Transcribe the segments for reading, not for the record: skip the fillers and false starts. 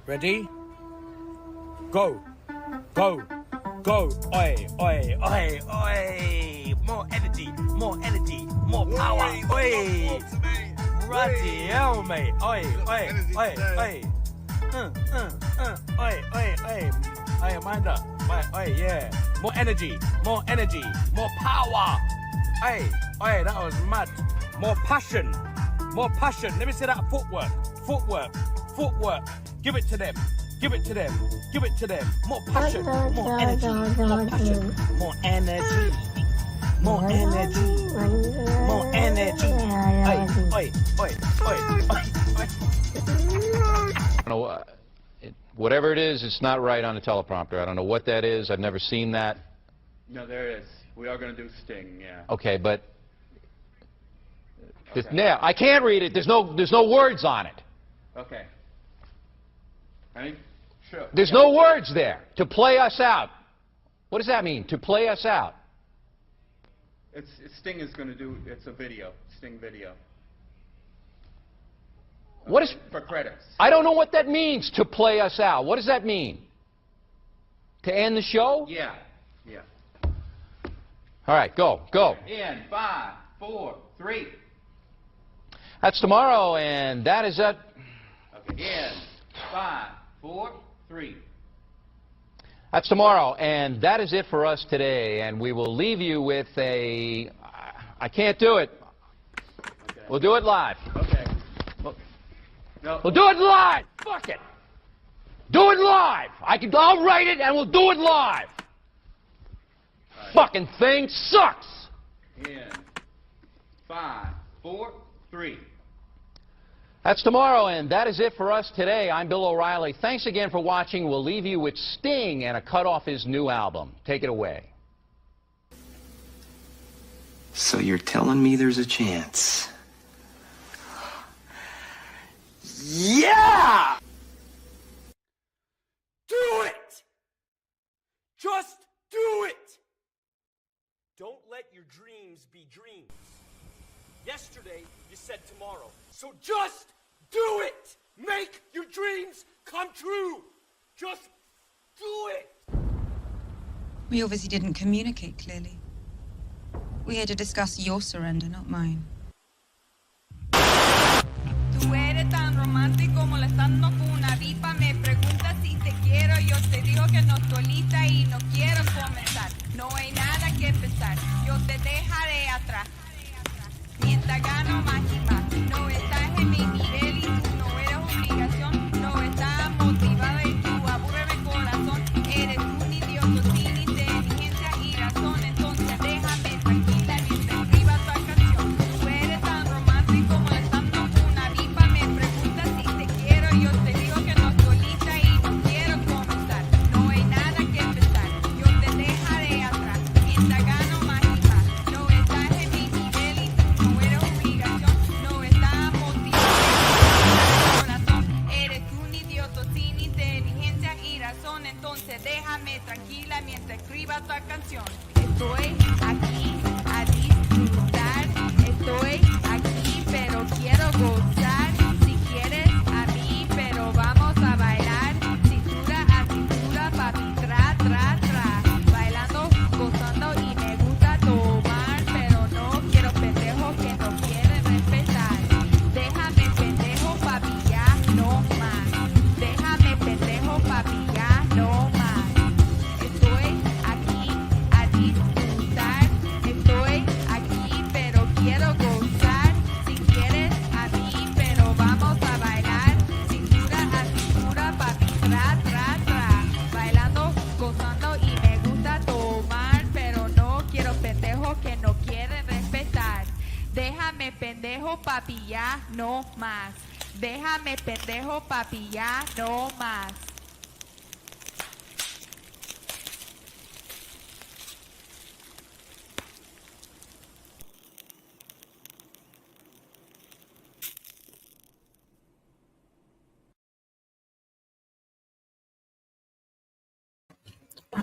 Ready? Go. Go. Go. Oi, oi, oi, oi. More energy, more energy, more power. Oi. Bloody hell, mate. Oi, oi, oi, oi. Oi, oi, oi. Oi, mind up. Oi, yeah. More energy, more power. Oi, oi, that was mad. More passion. More passion. Let me see that footwork. Footwork. Footwork. Give it to them. Give it to them. Give it to them. More passion. More energy. More passion. More energy. More energy. More energy. Oi, oi, oi, oi, oi, oi. I don't know, whatever it is, it's not right on the teleprompter. I don't know what that is. I've never seen that. No, there it is. We are going to do Sting, yeah. Okay, but Okay. yeah, I can't read it. There's no words on it. Okay. Ready? Sure. There's no words there. To play us out. What does that mean? To play us out. Sting is going to do, it's a video, Sting video. Okay. What is... For credits. I don't know what that means, to play us out. What does that mean? To end the show? Yeah, yeah. All right, go, go. In 5, 4, 3. That's tomorrow, and that is it. Okay, in 5, 4, 3. That's tomorrow, and that is it for us today. And we will leave you with a... I can't do it. Okay. We'll do it live. Okay. No. We'll do it live. Fuck it. Do it live. I'll write it, and we'll do it live. Right. Fucking thing sucks. In 5, 4, 3. That's tomorrow, and that is it for us today. I'm Bill O'Reilly. Thanks again for watching. We'll leave you with Sting and a cut off his new album. Take it away. So you're telling me there's a chance? Yeah! Do it! Just do it! Don't let your dreams be dreams. Yesterday, you said tomorrow. So just do it! Make your dreams come true! Just do it! We obviously didn't communicate clearly. We're here to discuss your surrender, not mine. Tú eres tan romántico molestando con una pipa. Me preguntas si te quiero. Yo te digo que no estoy lista y no quiero comenzar. No hay nada que empezar. Yo te dejaré atrás. Mientras gano más y más. No estás en mi nivel y tú no eres obligación. No estás motivada y tú aburres mi corazón. Eres un idiota sin inteligencia y razón. Entonces déjame tranquila mientras escriba tu canción. Tú eres tan romántico molestando con una pipa. Me preguntas si te quiero. Yo te digo que no estoy lista y no quiero comenzar. No hay nada que empezar. Yo te dejaré atrás. Mientras gano más y más. No estás en mi nivel y tú no eres obligación. No estás motivado. Corazón, eres un idiota sin inteligencia y razón. Entonces déjame tranquila mientras escriba tu canción. Estoy aquí a disfrutar. Estoy aquí pero quiero gozar. Si quieres a mí pero vamos a bailar. Cintura a cintura, papi, tra, tra, tra. Bailando, gozando y me gusta tomar. Pero no quiero pendejos que no quieren respetar. Déjame pendejo, papi, ya no más. Déjame pendejo, papi, ya no más. Estoy aquí a disfrutar. Estoy aquí pero quiero gozar. Si quieres a mí pero vamos a bailar. Cintura a cintura, papi, tra, tra, tra. Bailando, gozando y me gusta tomar. Pero no quiero pendejos que no quieren respetar. Déjame pendejo, papi, ya no más. Déjame pendejo, papi, ya no más.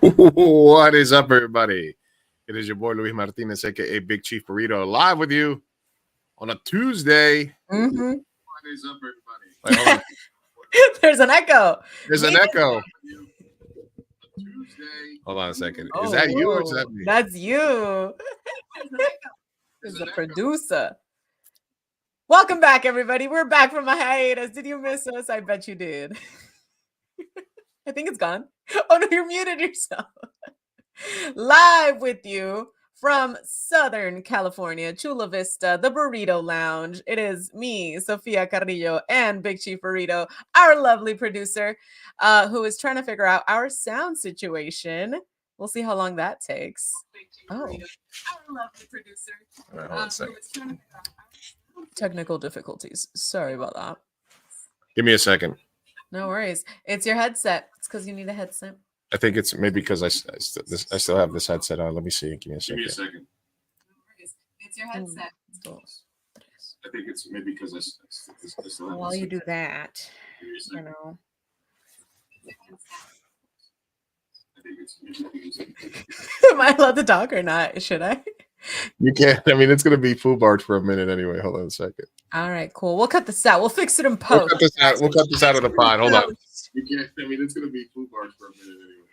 What is up, everybody? It is your boy Luis Martinez, aka Big Chief Burrito, live with you on a Tuesday. Mm-hmm. What is up, everybody? Wait, hold on. There's an echo. There's an echo. Hold on a second. Is that you or is that me? That's you. Is the producer. Welcome back, everybody. We're back from a hiatus. Did you miss us? I bet you did. I think it's gone. Oh no, you're muted yourself. Live with you from Southern California, Chula Vista, the Burrito Lounge. It is me, Sofia Carrillo, and Big Chief Burrito, our lovely producer, who is trying to figure out our sound situation. We'll see how long that takes. Oh, our lovely producer. Hold on a second. Technical difficulties. Sorry about that. Give me a second. No worries. It's your headset. It's because you need a headset. I think it's maybe because I still have this headset on. Let me see. Give me a second. No worries. It's your headset. I think it's maybe because I still have While you do that, you know. Am I allowed to talk or not? Should I? You can't. I mean, it's going to be foobarred for a minute anyway. Hold on a second. All right, cool. We'll cut this out. We'll fix it in post. We'll cut this out of the pod. Hold on. You can't. I mean, it's going to be foobarred for a minute anyway.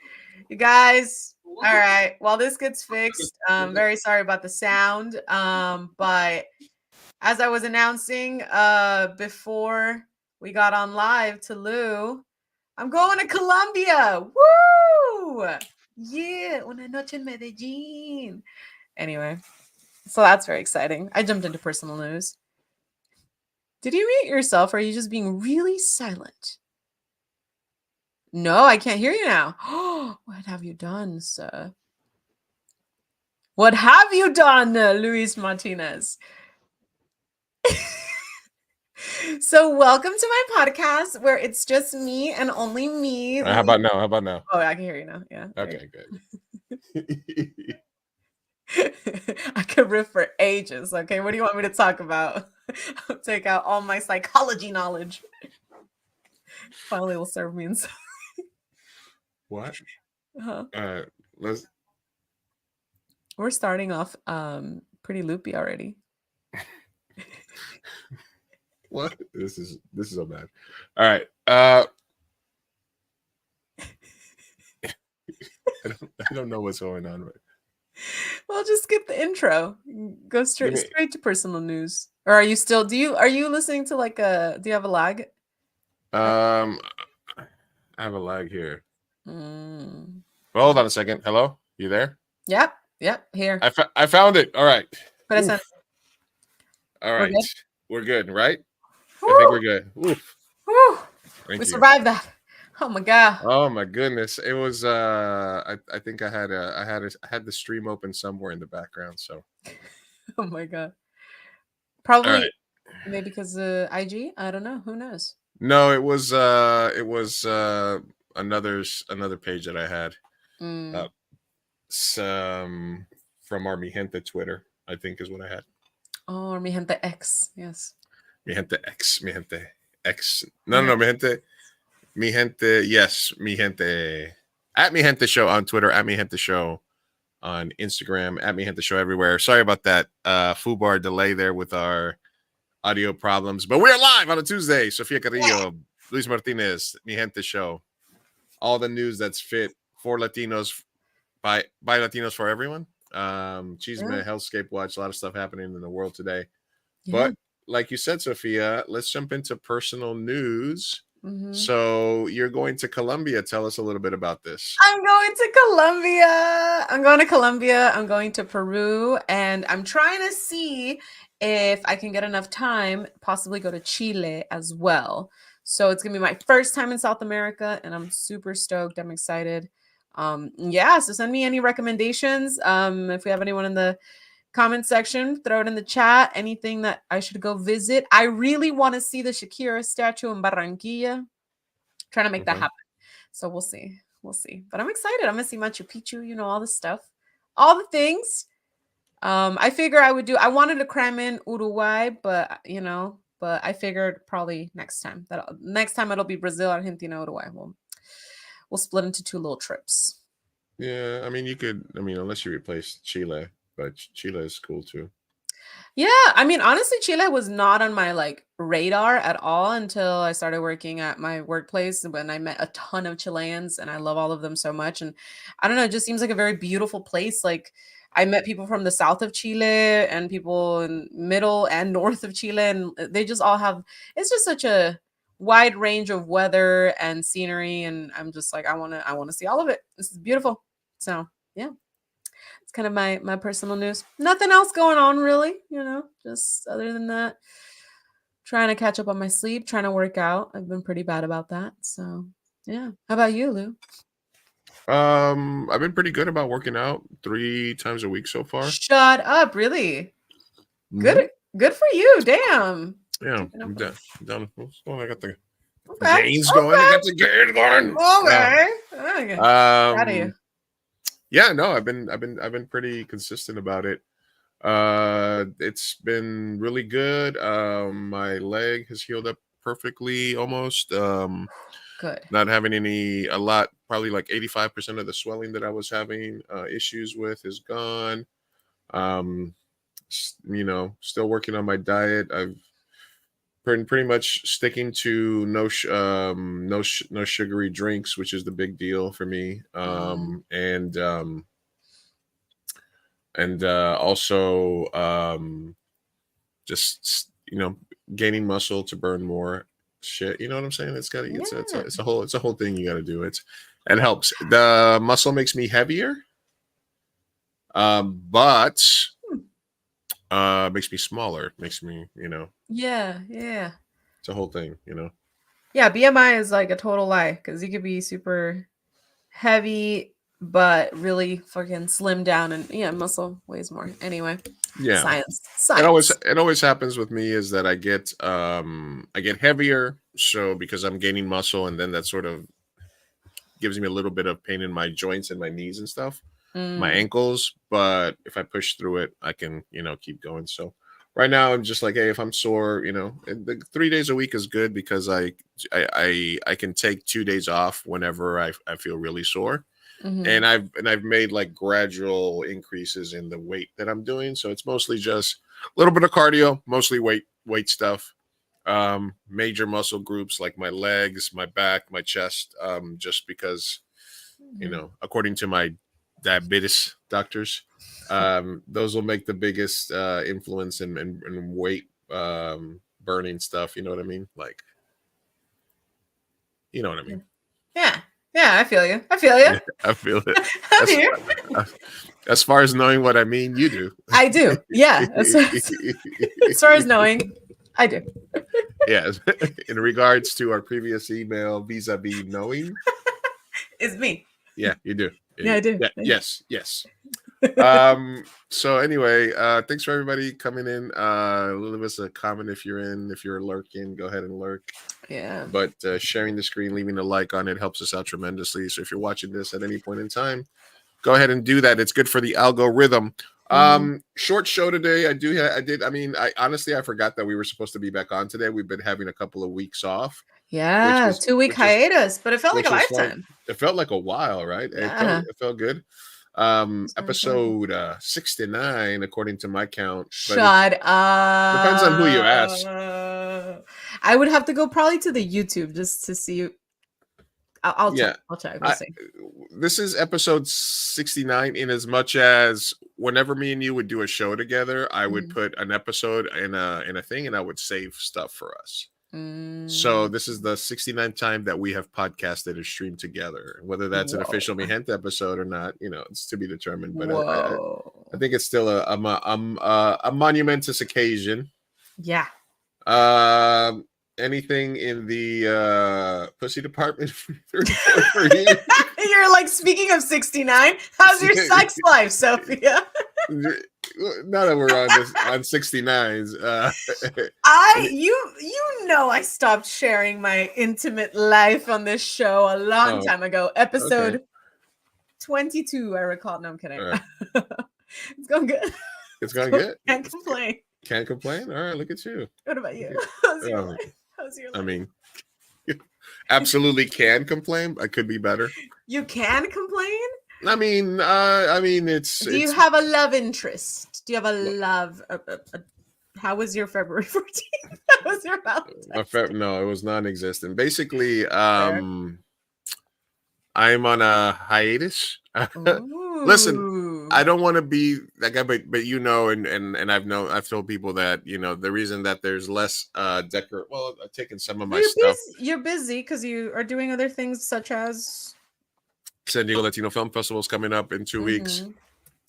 You guys. All right. While this gets fixed, very sorry about the sound. But as I was announcing before we got on live to Lou, I'm going to Colombia. Woo! Yeah, una noche en Medellín. Anyway, so that's very exciting. I jumped into personal news. Did you mute yourself, or are you just being really silent? No, I can't hear you now. What have you done, sir? What have you done, Luis Martinez? So welcome to my podcast where it's just me and only me. How about now? How about now? Oh, I can hear you now. Yeah. Okay, good. I could riff for ages. Okay, what do you want me to talk about? I'll take out all my psychology knowledge. Finally, will serve me inside. What? Uh-huh. Let's. We're starting off pretty loopy already. What? This is so bad. All right. I don't know what's going on right. Well, just skip the intro. Go straight to personal news. Or are you still? Are you listening to like a? Do you have a lag? I have a lag here. Well, hold on a second. Hello, you there? Yep. Here. I found it. All right. All right. We're good, right? Woo. I think we're good. Oof. Woo. We survived that. Oh my god. Oh my goodness. It was I think I had the stream open somewhere in the background, so. Oh my god. Probably maybe because IG, I don't know, who knows. No, it was another page that I had. From our Mi Gente Twitter, I think is what I had. Oh, Mi Gente X, yes. Mi Gente X, Mi Gente X. No, Mi Gente. Mi Gente, yes, Mi Gente. At Mi Gente Show on Twitter, at Mi Gente Show on Instagram, at Mi Gente Show everywhere. Sorry about that foobar delay there with our audio problems, but we're live on a Tuesday. Sofia Carrillo, Luis Martinez, Mi Gente Show. All the news that's fit for Latinos, by Latinos for everyone. Chisme, Hellscape Watch, a lot of stuff happening in the world today. But like you said, Sofia, let's jump into personal news. So you're going to Colombia. Tell us a little bit about this. I'm going to Colombia. I'm going to Peru, and I'm trying to see if I can get enough time, possibly go to Chile as well. So it's going to be my first time in South America, and I'm super stoked. I'm excited. So send me any recommendations. If we have anyone in the comment section, throw it in the chat. Anything that I should go visit. I really want to see the Shakira statue in Barranquilla. Trying to make that happen. So we'll see. But I'm excited. I'm going to see Machu Picchu, all the stuff. All the things. I figure I wanted to cram in Uruguay, but I figured probably next time. Next time it'll be Brazil, Argentina, Uruguay. We'll split into 2 little trips. Yeah, I mean, unless you replace Chile, but Chile is cool too. Yeah, I mean, honestly, Chile was not on my like radar at all until I started working at my workplace when I met a ton of Chileans and I love all of them so much. And I don't know, it just seems like a very beautiful place. Like I met people from the south of Chile and people in middle and north of Chile, and they just all have it's just such a wide range of weather and scenery. And I'm just like, I wanna see all of it. This is beautiful. So yeah. It's kind of my personal news. Nothing else going on really, just other than that. Trying to catch up on my sleep, trying to work out. I've been pretty bad about that. So yeah. How about you, Lou? I've been pretty good about working out 3 times a week so far. Shut up, really? Mhm. Good for you. Damn. Yeah, Keeping up I'm with down. Oh, I got the Okay. gains going. I got the gains going. Okay. Proud of you. Yeah, no, I've been pretty consistent about it. It's been really good. My leg has healed up perfectly almost. Good. Not having probably like 85% of the swelling that I was having issues with is gone. Still working on my diet. I've been pretty much sticking to no sugary drinks, which is the big deal for me. And also just gaining muscle to burn more shit. You know what I'm saying? It's a whole thing you got to do. It helps. The muscle makes me heavier, but makes me smaller. Makes me Yeah. it's a whole thing. Yeah, BMI is like a total lie because you could be super heavy but really fucking slim down, and yeah, muscle weighs more. Anyway, Yeah. science. It always happens with me is that I get heavier, so because I'm gaining muscle, and then that sort of gives me a little bit of pain in my joints and my knees and stuff, my ankles. But if I push through it, I can keep going. So right now I'm just like, hey, if I'm sore, the 3 days a week is good because I can take 2 days off whenever I feel really sore. And I've made like gradual increases in the weight that I'm doing. So it's mostly just a little bit of cardio, mostly weight stuff. Major muscle groups like my legs, my back, my chest, just because, according to my diabetes doctors, those will make the biggest influence in weight burning stuff. You know what I mean? Like, you know what I mean? Yeah, I feel you. I feel it. As far as knowing what I mean, you do. I do. Yeah. As far as knowing, I do. Yeah. In regards to our previous email, vis-a-vis knowing. It's me. Yeah, you do. Yeah, I do. Yeah, yes. So anyway, thanks for everybody coming in. Leave us a comment if you're lurking, go ahead and lurk. Yeah. But sharing the screen, leaving a like on it helps us out tremendously. So if you're watching this at any point in time, go ahead and do that. It's good for the algorithm. Short show today. I honestly forgot that we were supposed to be back on today. We've been having a couple of weeks off. Yeah, 2-week hiatus, but it felt like a lifetime. Fun. It felt like a while, right? Yeah. It felt good. Episode 69 according to my count. Shut up. Depends on who you ask. I would have to go probably to the YouTube just to see. I'll check. We'll see. This is episode 69. In as much as whenever me and you would do a show together, I would put an episode in a thing, and I would save stuff for us. So this is the 69th time that we have podcasted or streamed together. Whether that's an official Mi Gente episode or not, it's to be determined. But I think it's still a monumentous occasion. Yeah. Anything in the pussy department for you? You're like, speaking of 69, how's your sex life, Sophia? Now that we're on 69s, I stopped sharing my intimate life on this show a long time ago. Episode 22, I recall. No, I'm kidding. Right. It's going good. It's going good. Can't complain. Can't complain. All right, look at you. What about you? How's your life? I mean, absolutely can complain. I could be better. You can complain? I mean, it's. Do you have a love interest? Do you have a love? How was your February 14th? That was your Valentine's Day. No, it was non-existent. Basically, Fair. I'm on a hiatus. Listen, I don't want to be that guy, but you know, and I've told people that, you know, the reason that there's less I've taken some of my stuff. You're busy because you are doing other things such as San Diego Latino Film Festival is coming up in 2 weeks.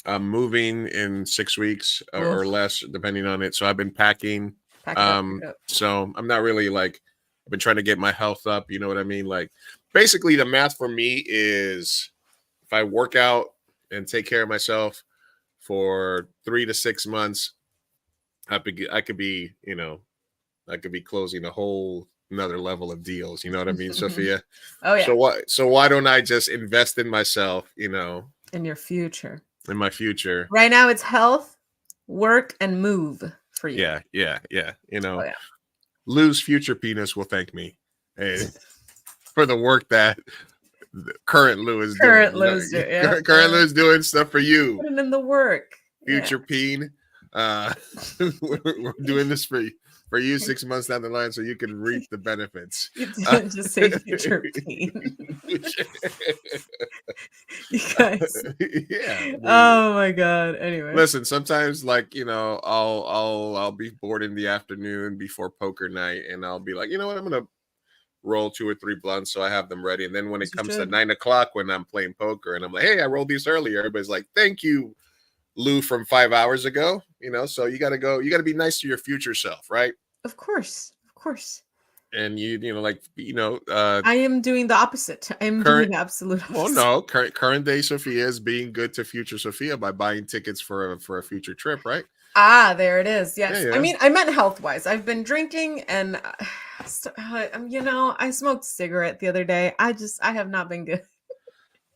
I'm moving in 6 weeks or less, depending on it. So I've been packing. Pack it up. So I'm not really like, I've been trying to get my health up. You know what I mean? Like, basically, the math for me is if I work out and take care of myself for 3 to 6 months, I could be, you know, I could be closing a whole another level of deals. You know what I mean, Sophia? Oh yeah. So why don't I just invest in myself? You know, in your future. In my future. Right now, it's health, work, and move for you. Yeah. You know, Lou's future penis will thank me for the work that current Lou is doing. Current Lou is doing stuff for you. Putting in the work. Future peen. We're doing this for you 6 months down the line so you can reap the benefits. You didn't just say future peen. You guys. Yeah. Oh my god. Anyway. Listen, sometimes like, you know, I'll be bored in the afternoon before poker night and I'll be like, you know what, I'm gonna roll 2 or 3 blunts so I have them ready. And then when it comes to 9 o'clock when I'm playing poker and I'm like, hey, I rolled these earlier, everybody's like, thank you, Lou, from 5 hours ago. You know, so you gotta be nice to your future self, right? Of course. And you know, like, you know, I am doing the opposite. I'm doing the absolute opposite. Well, no, current day Sophia is being good to future Sophia by buying tickets for a future trip, right? Ah, there it is. Yes. Yeah. I mean, I meant health-wise. I've been drinking and you know, I smoked a cigarette the other day. I have not been good.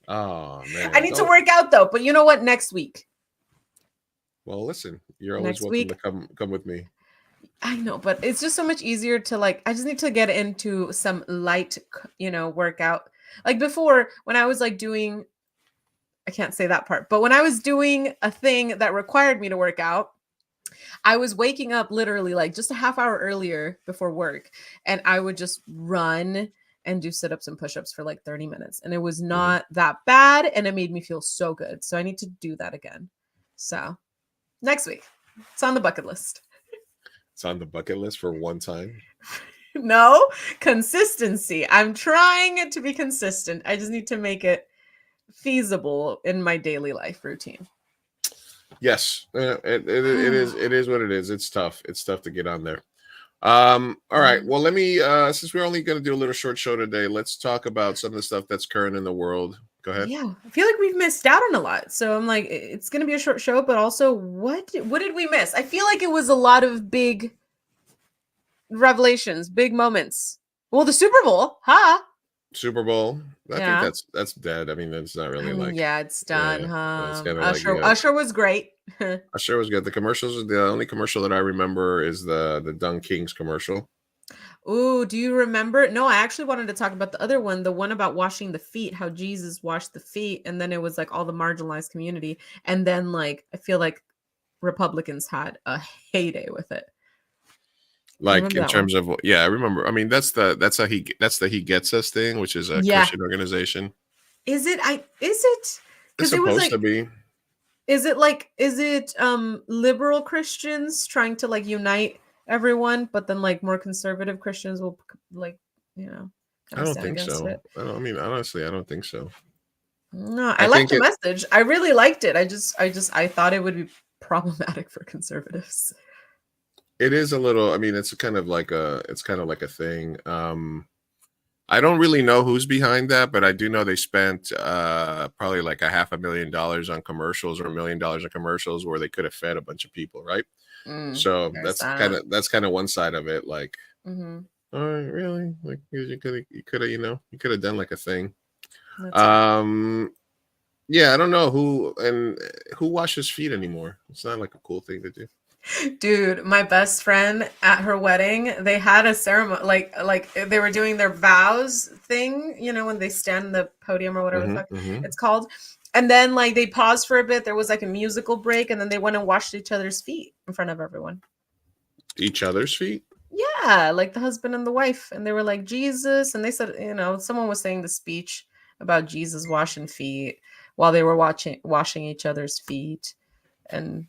Oh man. I need to work out though, but you know what? Next week. Well, listen, you're always welcome to come with me. I know, but it's just so much easier to like, I just need to get into some light, you know, workout. Like before, when I was like doing, I can't say that part, but when I was doing a thing that required me to work out, I was waking up literally like just a half hour earlier before work. And I would just run and do sit-ups and push-ups for like 30 minutes. And it was not that bad. And it made me feel so good. So I need to do that again. So next week, it's on the bucket list. It's on the bucket list for one time. No, consistency. I'm trying to be consistent. I just need to make it feasible in my daily life routine. Yes, it is what it is. It's tough. It's tough to get on there. All right. Well, let me since we're only going to do a little short show today, let's talk about some of the stuff that's current in the world. Go ahead. Yeah, I feel like we've missed out on a lot. So I'm like, it's going to be a short show, but also what did we miss? I feel like it was a lot of big revelations, big moments. Well, the Super Bowl, Super Bowl. I think that's dead. I mean, that's not really like. Yeah, it's done, It's Usher was great. Usher was good. The commercials, the only commercial that I remember is the Dung Kings commercial. Ooh, do you remember? No, I actually wanted to talk about the other one, the one about washing the feet, how Jesus washed the feet, and then it was like all the marginalized community, and then like I feel like Republicans had a heyday with it. Like in terms of I remember. I mean, that's the He Gets Us thing, which is a Christian organization. Is it? It's supposed to be. Is it liberal Christians trying to like unite everyone, but then like more conservative Christians will like, you know, I don't think so. I mean, honestly, I don't think so. No, I liked the message. I really liked it. I thought it would be problematic for conservatives. It is a little, I mean, it's kind of like a thing. I don't really know who's behind that, but I do know they spent probably like $500,000 on commercials or $1 million on commercials where they could have fed a bunch of people, right? So that's kind of one side of it. Like, all right, really? Like you could have done like a thing. Yeah, I don't know who washes feet anymore. It's not like a cool thing to do. Dude, my best friend at her wedding, they had a ceremony, like they were doing their vows thing, you know, when they stand on the podium or whatever the fuck it's called. And then like they paused for a bit. There was like a musical break, and then they went and washed each other's feet in front of everyone. Each other's feet. Yeah, like the husband and the wife, and they were like Jesus, and they said, someone was saying the speech about Jesus washing feet while they were washing each other's feet, and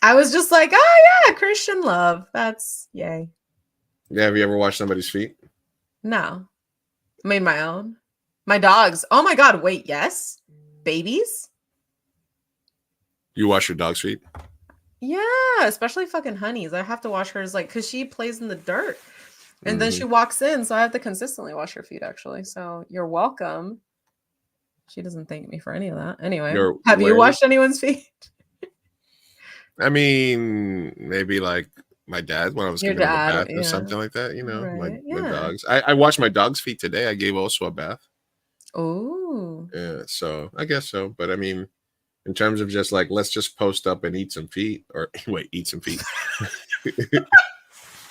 I was just like, oh yeah, Christian love, that's yay. Yeah, have you ever washed somebody's feet? No, made my own. My dogs. Oh my god, wait, yes, babies. You wash your dog's feet? Yeah, especially fucking Honey's. I have to wash hers like because she plays in the dirt. And then Mhm. she walks in, so I have to consistently wash her feet actually. So you're welcome. She doesn't thank me for any of that. Anyway, have you washed anyone's feet? I mean, maybe like my dad when I was Your giving him a dad, bath or yeah. something like that, Right, my yeah. dogs. I washed my dog's feet today. I gave also a bath. Oh. Yeah, so I guess so. But I mean, in terms of just like, let's just post up and eat some feet or wait, eat some feet.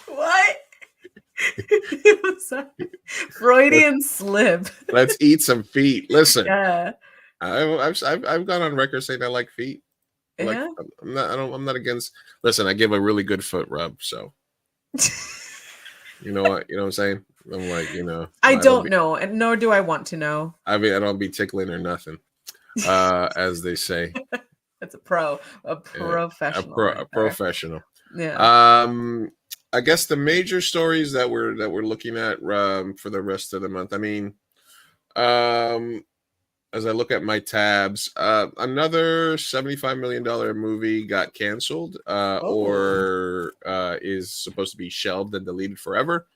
What? Sorry. Freudian slip. Let's eat some feet. Listen, Yeah. I've gone on record saying I like feet. Like Yeah. I'm not against. Listen, I give a really good foot rub, so you know what I'm saying. I'm like, I don't know, and nor do I want to know. I mean, I don't be tickling or nothing, as they say. That's a professional. A professional. Yeah. I guess the major stories that we're looking at for the rest of the month. I mean, as I look at my tabs, another $75 million movie got canceled or is supposed to be shelved and deleted forever.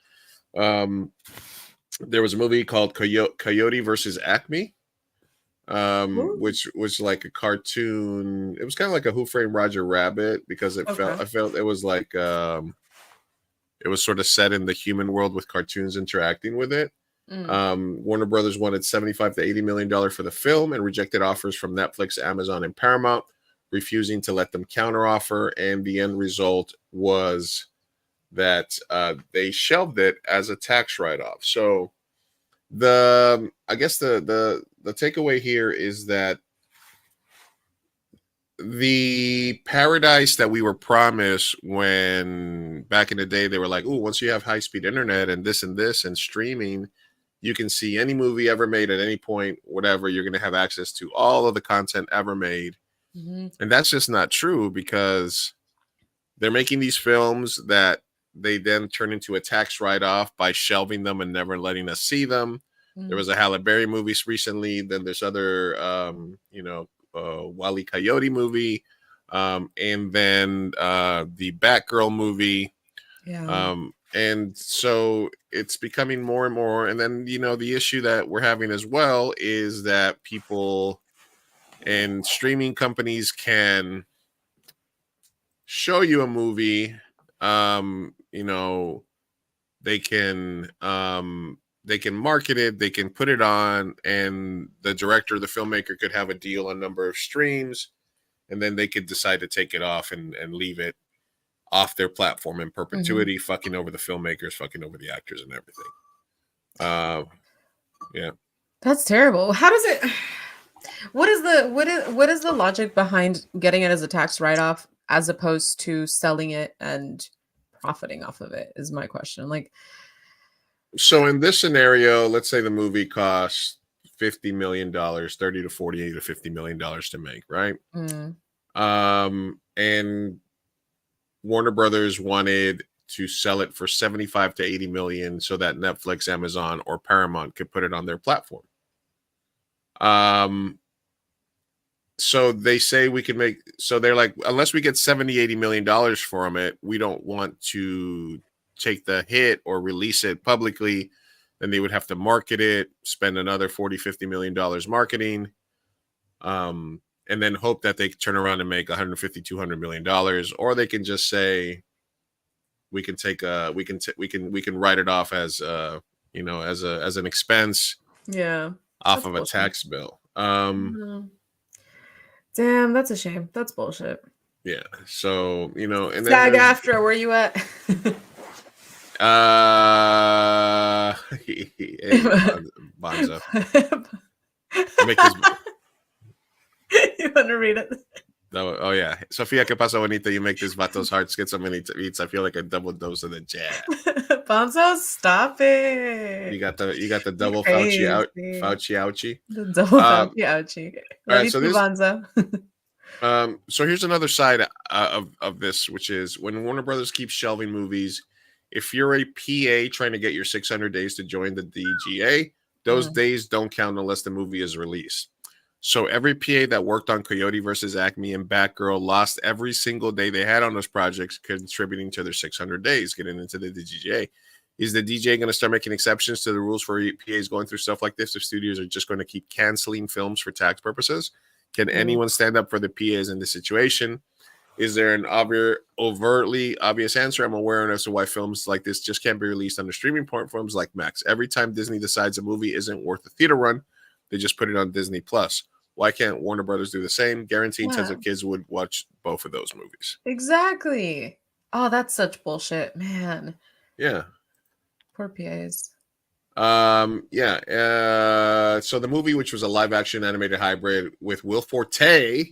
There was a movie called Coyote versus Acme, which was like a cartoon. It was kind of like a Who Framed Roger Rabbit because I felt it was like it was sort of set in the human world with cartoons interacting with it. Warner Brothers wanted $75 to $80 million for the film and rejected offers from Netflix, Amazon, and Paramount, refusing to let them counteroffer. And the end result was that they shelved it as a tax write-off. So I guess the takeaway here is that the paradise that we were promised when back in the day they were like, oh, once you have high-speed internet and this and streaming, you can see any movie ever made at any point, whatever, you're going to have access to all of the content ever made. And that's just not true because they're making these films that they then turn into a tax write-off by shelving them and never letting us see them. There was a Halle Berry movie recently. Then there's other, Wile E. Coyote movie, and then the Batgirl movie. Yeah. And so it's becoming more and more. And then, the issue that we're having as well is that people and streaming companies can show you a movie. They can market it, they can put it on, and the director, the filmmaker could have a deal on number of streams, and then they could decide to take it off and leave it off their platform in perpetuity, fucking over the filmmakers, fucking over the actors and everything. Yeah. That's terrible. How does it what is the logic behind getting it as a tax write-off as opposed to selling it and profiting off of it is my question. Like, so in this scenario, let's say the movie costs $50 million, 30 to 48 to $50 million to make, right? And Warner Brothers wanted to sell it for 75 to 80 million so that Netflix, Amazon, or Paramount could put it on their platform. So they say we can make, so they're like, unless we get 70, $80 million from it, we don't want to take the hit or release it publicly. Then they would have to market it, spend another 40, $50 million marketing, and then hope that they turn around and make 150, $200 million, or they can just say, we can take we can write it off as as an expense, off of a tax bill. Damn, that's a shame. That's bullshit. Yeah. So and then SAG-AFTRA, where you at? Bonzo. Make his You want to read it? Oh yeah, Sofia, que pasa bonita? You make this vato's heart skid so many eats. I feel like a double dose of the jab. Bonzo, stop it. You got the You double crazy. Fauci ouchie. The double Fauci ouchie. Love right, you so too, this- Bonzo. So here's another side of this, which is when Warner Brothers keeps shelving movies. If you're a PA trying to get your 600 days to join the DGA, those days don't count unless the movie is released. So every PA that worked on Coyote versus Acme and Batgirl lost every single day they had on those projects, contributing to their 600 days getting into the DGA. Is the DJ going to start making exceptions to the rules for PAs going through stuff like this if studios are just going to keep canceling films for tax purposes? Can anyone stand up for the PAs in this situation? Is there an overtly obvious answer? I'm aware as to why films like this just can't be released on the streaming platforms like Max. Every time Disney decides a movie isn't worth the theater run, they just put it on Disney Plus. Why can't Warner Brothers do the same? Guaranteeing tons of kids would watch both of those movies. Exactly. Oh, that's such bullshit, man. Yeah. Poor PAs. So the movie, which was a live action animated hybrid with Will Forte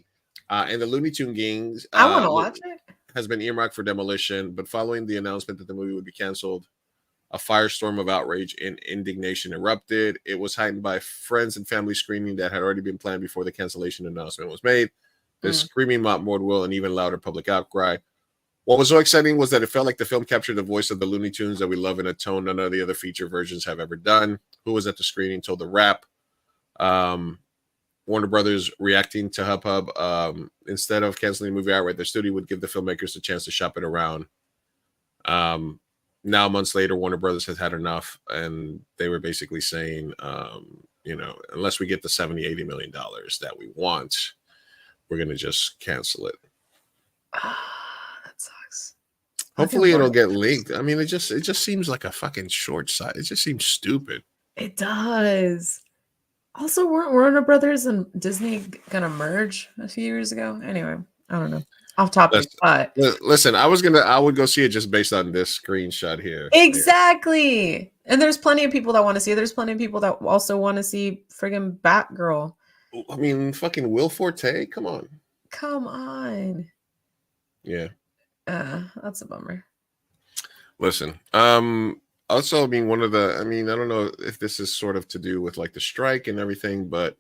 and the Looney Tune gangs, I want to watch it. has been earmarked for demolition, but following the announcement that the movie would be canceled, a firestorm of outrage and indignation erupted. It was heightened by friends and family screening that had already been planned before the cancellation announcement was made. The screaming mob more Will and even louder public outcry. What was so exciting was that it felt like the film captured the voice of the Looney Tunes that we love in a tone none of the other feature versions have ever done. Who was at the screening told the Wrap. Warner Brothers reacting to Hub. Instead of canceling the movie outright, the studio would give the filmmakers a chance to shop it around. Now, months later, Warner Brothers has had enough, and they were basically saying, unless we get the $70-80 million that we want, we're going to just cancel it. That sucks. Hopefully it'll get leaked. I mean, it just seems like a fucking short side. It just seems stupid. It does. Also, weren't Warner Brothers and Disney gonna merge a few years ago? Anyway, I don't know. Off topic, but listen, I would go see it just based on this screenshot here. Exactly. And there's plenty of people that want to see it. There's plenty of people that also want to see friggin' Batgirl. I mean, fucking Will Forte. Come on. Yeah. That's a bummer. Listen. Also, I mean, I don't know if this is sort of to do with like the strike and everything, but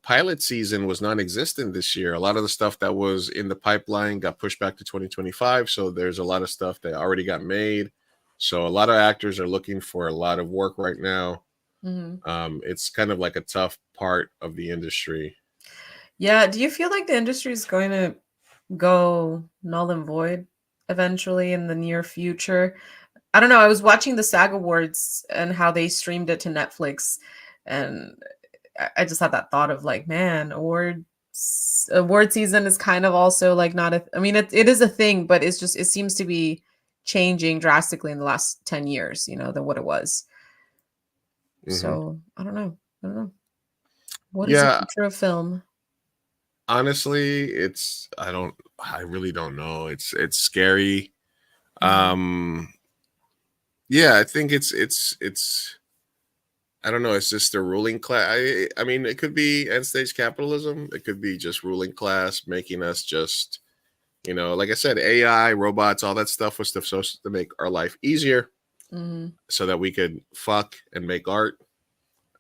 pilot season was non-existent this year. A lot of the stuff that was in the pipeline got pushed back to 2025. So there's a lot of stuff that already got made. So a lot of actors are looking for a lot of work right now. It's kind of like a tough part of the industry. Yeah. Do you feel like the industry is going to go null and void eventually in the near future? I don't know. I was watching the SAG Awards and how they streamed it to Netflix, and I just had that thought of like, man, award season is kind of also like not it is a thing, but it seems to be changing drastically in the last 10 years, than what it was. So I don't know. What is the future of film? Honestly, I really don't know. It's scary. Yeah, I think it's I don't know. It's just the ruling class. I mean, it could be end stage capitalism. It could be just ruling class making us just, like I said, AI, robots, all that stuff was supposed to make our life easier so that we could fuck and make art.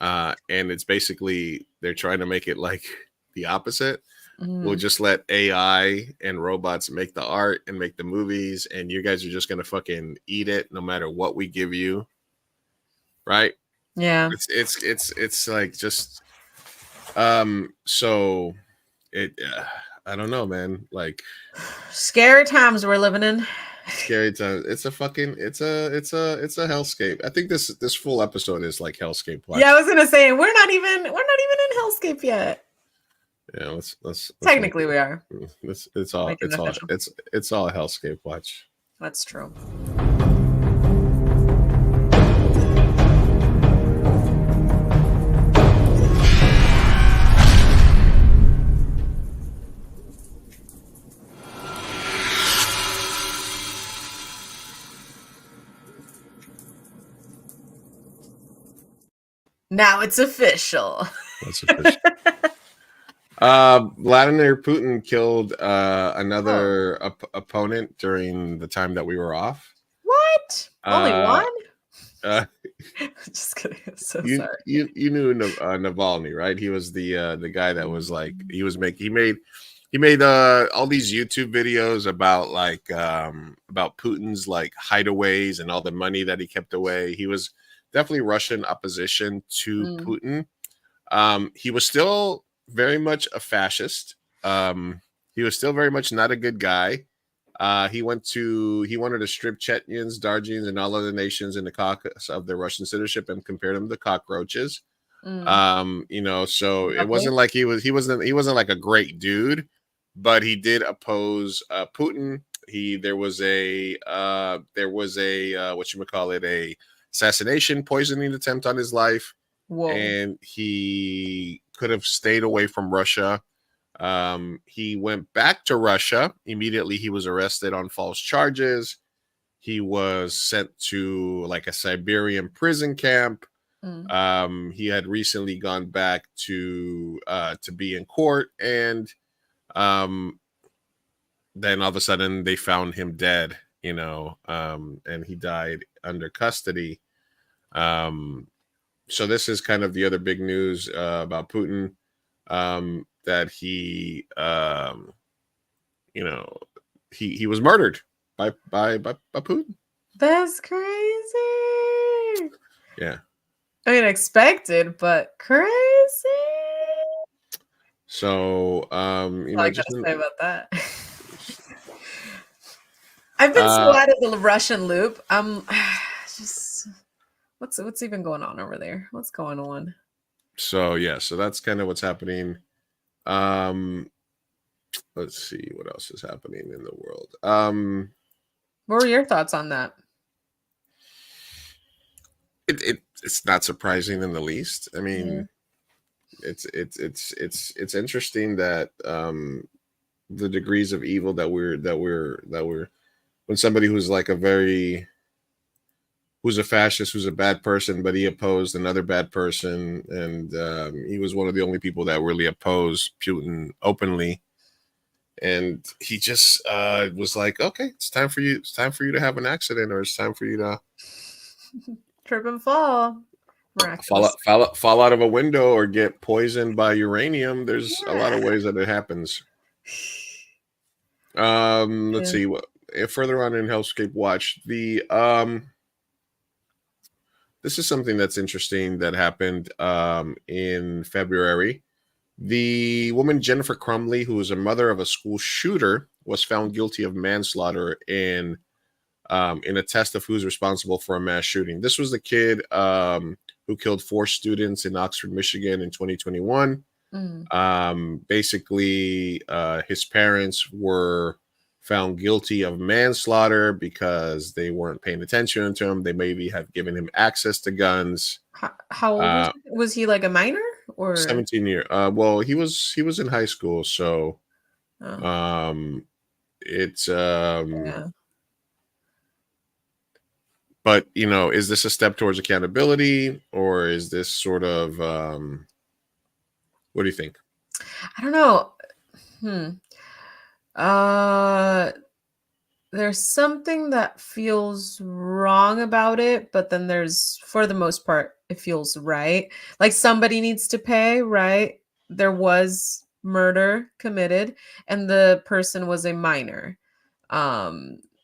And it's basically, they're trying to make it like the opposite. We'll just let AI and robots make the art and make the movies, and you guys are just going to fucking eat it no matter what we give you. Right? Yeah. It's like just so it I don't know, man. Like scary times we're living in. Scary times. It's a hellscape. I think this full episode is like hellscape watch. Yeah, I was gonna say we're not even in hellscape yet. Yeah, let's technically we are. It's all hellscape watch. That's true. Now it's official. That's official. Vladimir Putin killed another Oh. opponent during the time that we were off. What? Only Uh, one? uh, Just kidding. I'm so you sorry. you knew Navalny, right? He was the guy that was like he made all these YouTube videos about about Putin's like hideaways and all the money that he kept away. He was definitely Russian opposition to Mm. Putin. He was still very much a fascist. He was still very much not a good guy. He wanted to strip Chechens, Dargins, and all other nations in the caucus of their Russian citizenship and compare them to cockroaches. So it Lovely. wasn't like he wasn't like a great dude, but he did oppose Putin. There was a what a assassination, poisoning attempt on his life. Whoa. And he could have stayed away from Russia. He went back to Russia. Immediately, he was arrested on false charges. He was sent to like a Siberian prison camp. He had recently gone back to be in court, and then all of a sudden they found him dead, and he died under custody. So this is kind of the other big news about Putin, that he was murdered by Putin. That's crazy. Yeah. I mean, expected, but crazy. So All I just gotta say about that. I've been so out of the Russian loop. I'm just what's even going on over there? What's going on? So that's kind of what's happening. Let's see what else is happening in the world. What were your thoughts on that? It's not surprising in the least. I mean, it's interesting that the degrees of evil that we're when somebody who's like who's a fascist, who's a bad person, but he opposed another bad person, and he was one of the only people that really opposed Putin openly. And he just was like, okay, it's time for you to have an accident, or it's time for you to Trip and fall. fall out of a window or get poisoned by uranium. There's a lot of ways that it happens. Let's see what further on in Hellscape Watch. This is something that's interesting that happened in February. The woman Jennifer Crumley, who was a mother of a school shooter, was found guilty of manslaughter in a test of who's responsible for a mass shooting. This was the kid who killed 4 students in Oxford, Michigan in 2021. Basically, his parents were found guilty of manslaughter because they weren't paying attention to him. They maybe have given him access to guns. How old was he? Like a minor or 17 years? Well, he was in high school, so it's But is this a step towards accountability, or is this sort of what do you think? I don't know. There's something that feels wrong about it, but then there's, for the most part, it feels right. Like somebody needs to pay, right? There was murder committed, and the person was a minor.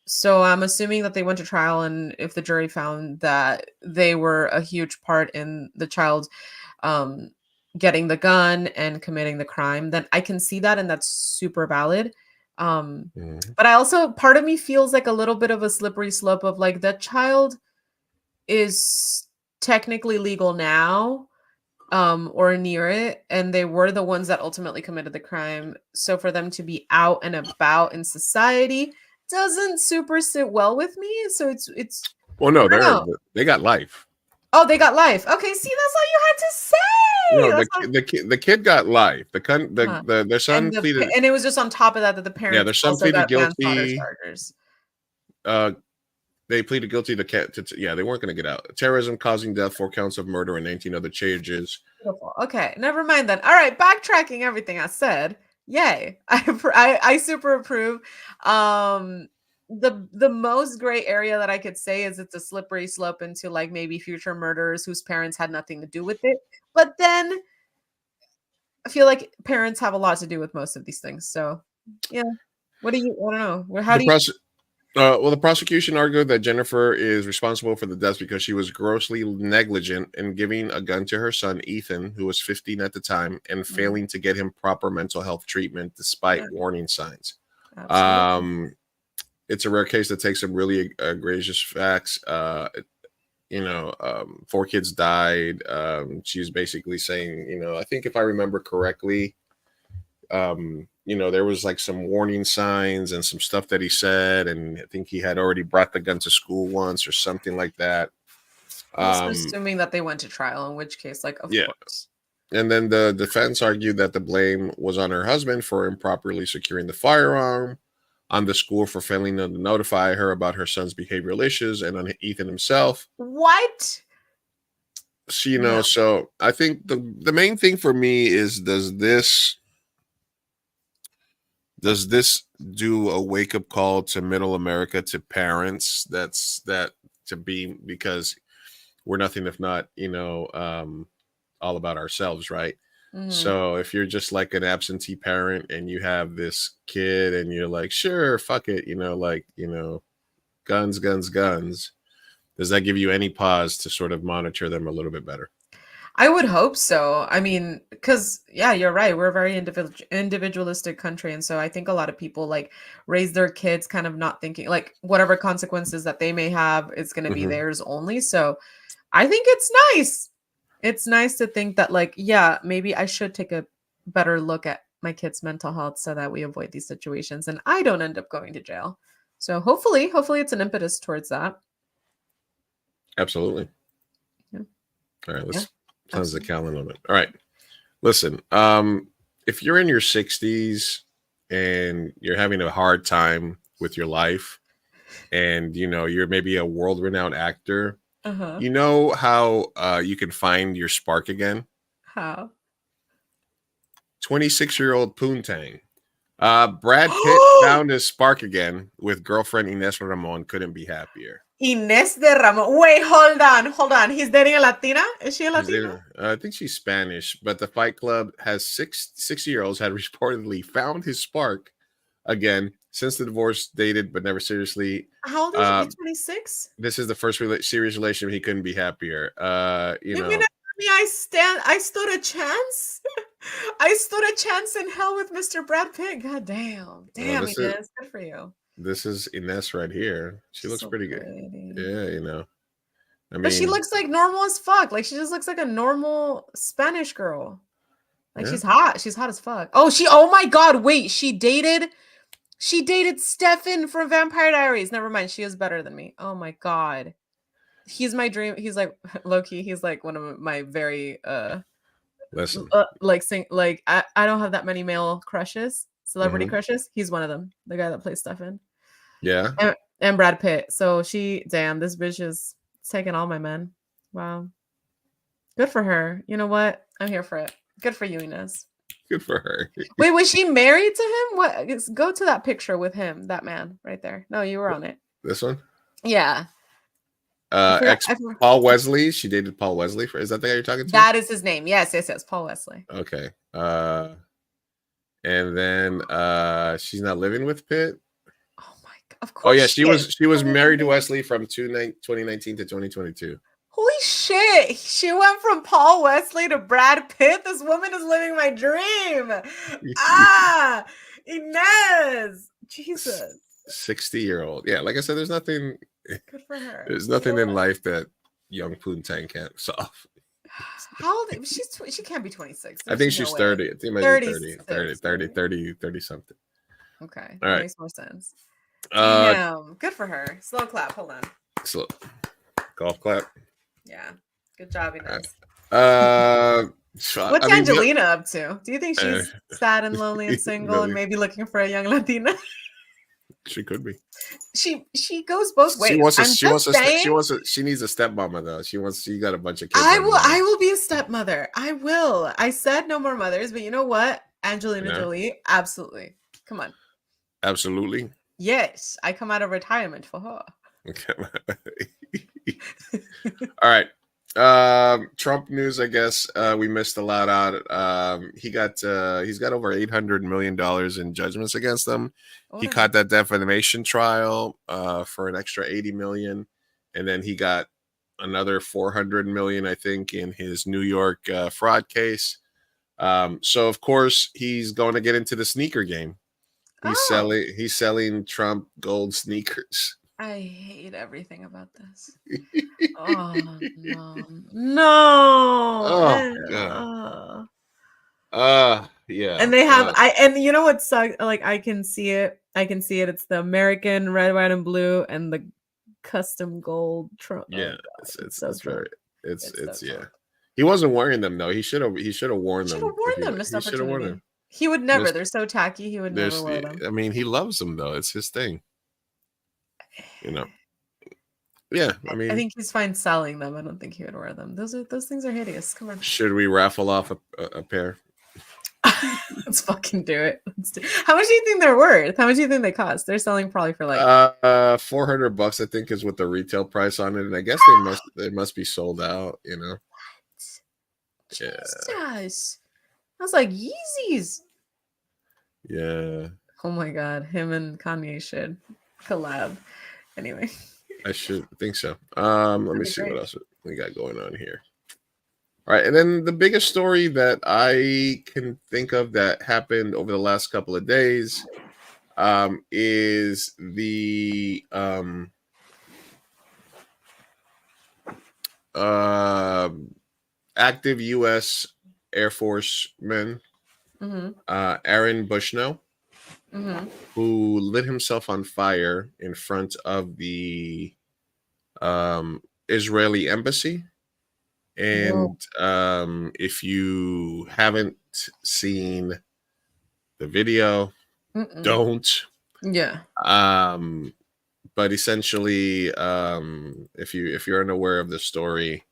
So I'm assuming that they went to trial, and if the jury found that they were a huge part in the child getting the gun and committing the crime, then I can see that, and that's super valid. But I also, part of me feels like a little bit of a slippery slope of like, that child is technically legal now, or near it, and they were the ones that ultimately committed the crime. So for them to be out and about in society doesn't super sit well with me. So it's well, no, they got life. Oh, they got life. Okay, see, that's all you had to say. No, the kid got life. Their son pleaded, and it was just on top of that the parents their son also pleaded got guilty. manslaughter charges. They pleaded guilty to they weren't going to get out. Terrorism, causing death, 4 counts of murder, and 19 other charges. Beautiful. Okay, never mind then. All right, backtracking everything I said. Yay. I super approve. The most gray area that I could say is it's a slippery slope into like maybe future murders whose parents had nothing to do with it. But then I feel like parents have a lot to do with most of these things. So yeah. I don't know. How The do you prose- well, the prosecution argued that Jennifer is responsible for the deaths because she was grossly negligent in giving a gun to her son, Ethan, who was 15 at the time, and failing to get him proper mental health treatment despite warning signs. Absolutely. It's a rare case that takes some really egregious facts. 4 kids died. She was basically saying, I think if I remember correctly, there was like some warning signs and some stuff that he said, and I think he had already brought the gun to school once or something like that. Also assuming that they went to trial, in which case, like, of course. And then the defense argued that the blame was on her husband for improperly securing the firearm, on the school for failing to notify her about her son's behavioral issues, and on Ethan himself. What? So, so I think the main thing for me is, does this do a wake-up call to middle America, to parents because we're nothing if not all about ourselves, right? So if you're just like an absentee parent and you have this kid and you're like, sure, fuck it, guns, does that give you any pause to sort of monitor them a little bit better? I would hope so. I mean, because you're right. We're a very individualistic country, and so I think a lot of people like raise their kids kind of not thinking like whatever consequences that they may have is going to be theirs only. So I think it's nice. It's nice to think that like, maybe I should take a better look at my kids' mental health so that we avoid these situations and I don't end up going to jail. So hopefully it's an impetus towards that. Absolutely. Yeah. All right, let's cleanse the calendar on it. All right. Listen, if you're in your 60s and you're having a hard time with your life and you're maybe a world-renowned actor, you know how you can find your spark again? How? 26-year-old Poontang. Brad Pitt found his spark again with girlfriend Ines Ramon. Couldn't be happier. Ines de Ramon. Wait, hold on. He's dating a Latina? Is she a Latina? I think she's Spanish, but the Fight Club has 6-year-olds had reportedly found his spark again since the divorce, dated but never seriously. How old is he? 26? This is the first serious relationship. He couldn't be happier. You mean I stood a chance? I stood a chance in hell with Mr. Brad Pitt. God damn. Ines, good for you. This is Ines right here. She looks pretty good. Yeah, I mean, but she looks like normal as fuck. Like she just looks like a normal Spanish girl. Like she's hot. She's hot as fuck. Oh my god, wait. She dated Stefan from Vampire Diaries. Never mind. She is better than me. Oh my god. He's my dream. He's like low-key. He's like one of my very listen. I don't have that many male crushes, celebrity crushes. He's one of them. The guy that plays Stefan. Yeah. And Brad Pitt. So this bitch is taking all my men. Wow. Good for her. You know what? I'm here for it. Good for you, Ines. Good for her. Wait, was she married to him? What? Go to that picture with him, that man right there. No, you were on it. This one? Yeah. Paul Wesley. She dated Paul Wesley. Is that the guy you're talking to? That is his name. Yes. Paul Wesley. Okay. And then she's not living with Pitt. Oh my god! Of course. Oh yeah, she was married to Wesley from 2019 to 2022. Holy shit! She went from Paul Wesley to Brad Pitt. This woman is living my dream. Inez. Jesus. 60-year-old. Yeah, like I said, there's nothing. Good for her. There's nothing in life that young Poontang can't solve. How old? She can't be 26. I think she's 30. I think maybe 30 something. Okay. All right. Makes more sense. Damn. Good for her. Slow clap. Hold on. Slow. Golf clap. Yeah. Good job, Inez. What's Angelina up to? Do you think she's sad and lonely and single and maybe looking for a young Latina? She could be. She goes both ways. She wants a, I'm just saying, she needs a stepmama though. She got a bunch of kids. I will be a stepmother. I will. I said no more mothers, but you know what? Angelina Yeah. Jolie, absolutely. Come on. Absolutely. Yes, I come out of retirement for her. Okay. All right. Trump news, I guess. We missed a lot out. He's got over $800 million in judgments against them. He caught that defamation trial for an extra 80 million, and then he got another 400 million, I think, in his New York fraud case. So of course he's going to get into the sneaker game. He's selling Trump gold sneakers. I hate everything about this. Oh no. Oh god. Yeah. And they have and you know what sucks? Like I can see it. It's the American red, white, and blue and the custom gold Trump. Yeah, it's so very it's so yeah. Trump. He wasn't wearing them though. He should have worn them. Should have worn them. Missed opportunity. Them. He would never. They're so tacky. He would never wear them. I mean, he loves them though. It's his thing. You know. Yeah, I mean, I think he's fine selling them. I don't think he would wear them. Those things are hideous. Come on. Should we raffle off a pair? Let's fucking do it. How much do you think they're worth? How much do you think they cost? They're selling probably for like $400, I think, is what the retail price on it, and I guess they must be sold out. You know. Yeah. Jesus. I was like Yeezys. Yeah. Oh my god, him and Kanye should collab. Anyway. I should think so. Let me see what else we got going on here. All right, and then the biggest story that I can think of that happened over the last couple of days is the active U.S. Air Forceman Aaron Bushnell, who lit himself on fire in front of the Israeli embassy. And if you haven't seen the video, don't. Yeah. But essentially, if you're unaware of the story,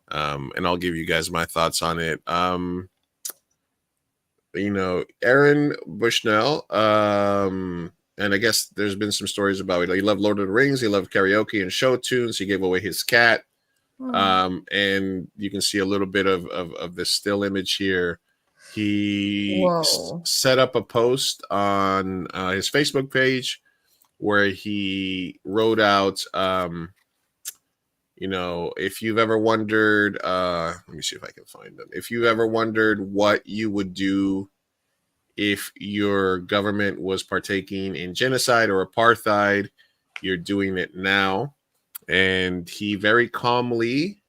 and I'll give you guys my thoughts on it. You know, Aaron Bushnell, and I guess there's been some stories about it. He loved Lord of the Rings, he loved karaoke and show tunes, he gave away his cat. And you can see a little bit of this still image here. He set up a post on his Facebook page where he wrote out, you know, if you've ever wondered, let me see if I can find them. If you ever wondered what you would do if your government was partaking in genocide or apartheid, you're doing it now. And he very calmly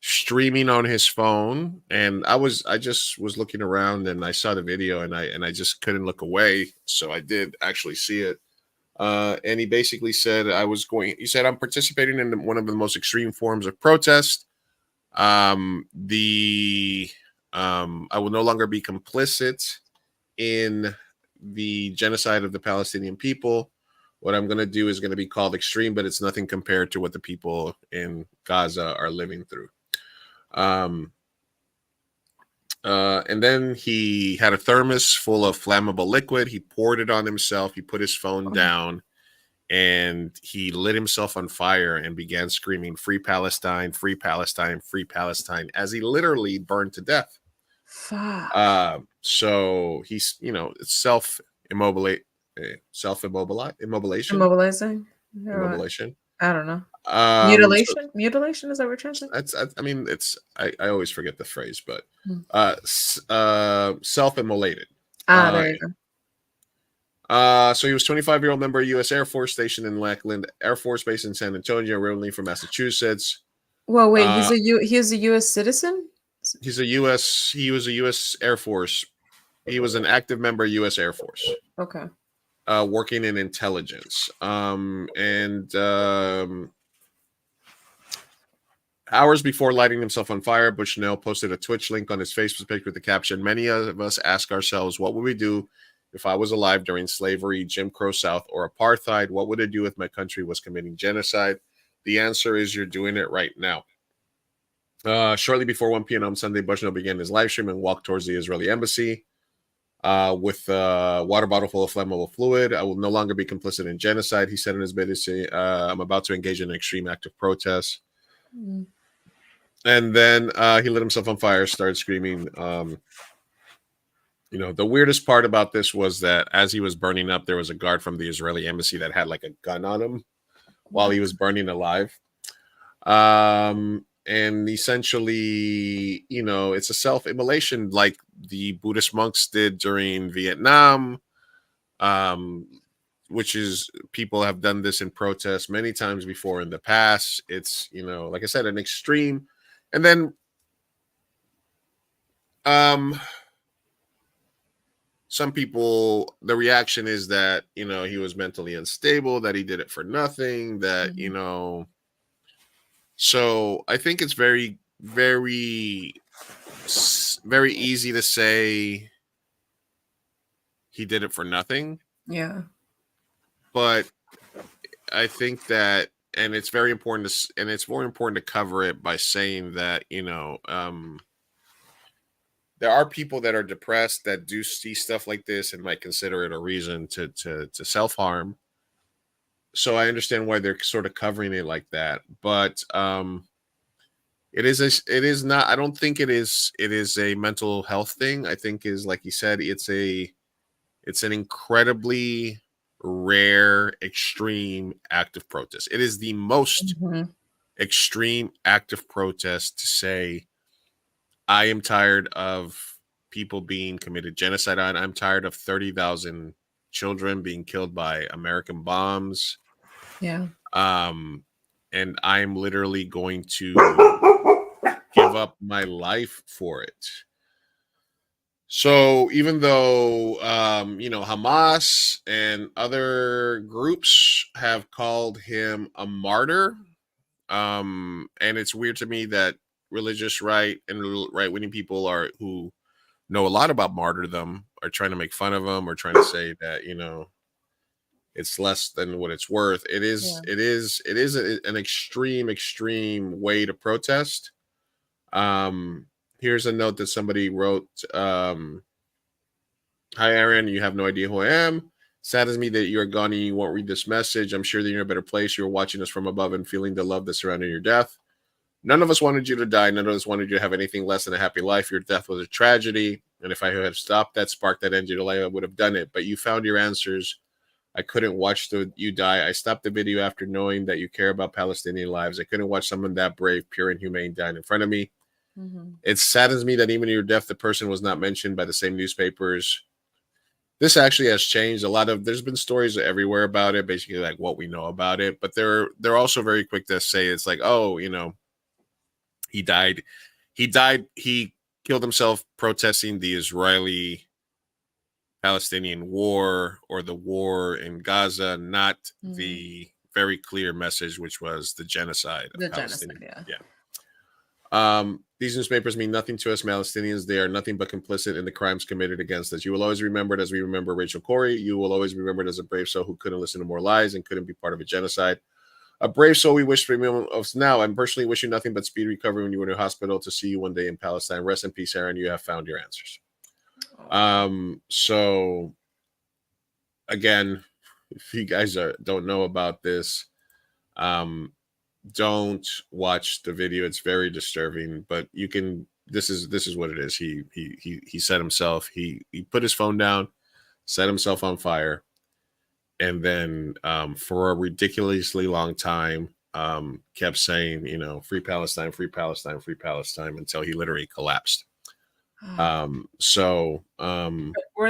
streaming on his phone, and I just was looking around and I saw the video and I just couldn't look away, so I did actually see it. And he basically said he said I'm participating in one of the most extreme forms of protest. I will no longer be complicit in the genocide of the Palestinian people. What I'm going to do is going to be called extreme, but it's nothing compared to what the people in Gaza are living through. And then he had a thermos full of flammable liquid. He poured it on himself. He put his phone down and he lit himself on fire and began screaming, "Free Palestine, free Palestine, free Palestine," as he literally burned to death. Fuck. So he's, you know, self-immobilization. Immobilization. I don't know. Mutilation. Mutilation is that what we're trying to say? That's. I mean, I always forget the phrase, but self-immolated. There you go. So he was 25-year-old member of U.S. Air Force stationed in Lackland Air Force Base in San Antonio, originally from Massachusetts. Well, wait, he's a U.S. citizen. He was a U.S. Air Force. He was an active member of U.S. Air Force. Okay. Working in intelligence. Hours before lighting himself on fire, Bushnell posted a Twitch link on his Facebook page with the caption, "Many of us ask ourselves, what would we do If I was alive during slavery, Jim Crow South, or apartheid, what would I do if my country was committing genocide? The answer is you're doing it right now. Shortly before 1 p.m. on Sunday, Bushnell began his live stream and walked towards the Israeli embassy with a water bottle full of flammable fluid. I will no longer be complicit in genocide, he said in his video. I'm about to engage in an extreme act of protest. Mm. And then he lit himself on fire, started screaming. The weirdest part about this was that as he was burning up, there was a guard from the Israeli embassy that had like a gun on him while he was burning alive. And essentially, it's a self-immolation like the Buddhist monks did during Vietnam, which is people have done this in protest many times before in the past. It's, like I said, an extreme. And then some people, the reaction is that, he was mentally unstable, that he did it for nothing, that, so I think it's very, very, very easy to say he did it for nothing. Yeah. But I think that, and it's very important to cover it by saying that, there are people that are depressed that do see stuff like this and might consider it a reason to self-harm. So I understand why they're sort of covering it like that, but it is not. I don't think it is a mental health thing. I think is, like you said, it's an incredibly rare, extreme act of protest. It is the most extreme act of protest to say, I am tired of people being committed genocide on. I'm tired of 30,000 children being killed by American bombs. Yeah. And I'm literally going to give up my life for it. So even though, Hamas and other groups have called him a martyr, and it's weird to me that religious right and right-wing people who know a lot about martyrdom are trying to make fun of him or trying to say that, it's less than what it's worth. It is an extreme way to protest. Here's a note that somebody wrote. Hi, Aaron. You have no idea who I am. Saddens me that you are gone and you won't read this message. I'm sure that you're in a better place. You're watching us from above and feeling the love that surrounded your death. None of us wanted you to die. None of us wanted you to have anything less than a happy life. Your death was a tragedy. And if I had stopped that spark that ended your life, I would have done it. But you found your answers. I couldn't watch you die. I stopped the video after knowing that you care about Palestinian lives. I couldn't watch someone that brave, pure, and humane dying in front of me. It saddens me that even in your death, the person was not mentioned by the same newspapers. This actually has changed a lot. There's been stories everywhere about it, basically like what we know about it. But they're also very quick to say it's like, oh, he died. He killed himself protesting the Israeli-Palestinian war or the war in Gaza, not the very clear message, which was the genocide of Palestinians. Yeah. These newspapers mean nothing to us Palestinians. They are nothing but complicit in the crimes committed against us. You will always be remembered as we remember Rachel Corrie. You will always be remembered as a brave soul who couldn't listen to more lies and couldn't be part of a genocide. A brave soul we wish to remember of now. I'm personally wishing nothing but speedy recovery when you were in a hospital to see you one day in Palestine. Rest in peace, Aaron. You have found your answers. So again, if you guys don't know about this, don't watch the video. It's very disturbing, but you can. This is what it is. He set himself. He put his phone down, set himself on fire, and then for a ridiculously long time kept saying, free Palestine, free Palestine, free Palestine, until he literally collapsed. Were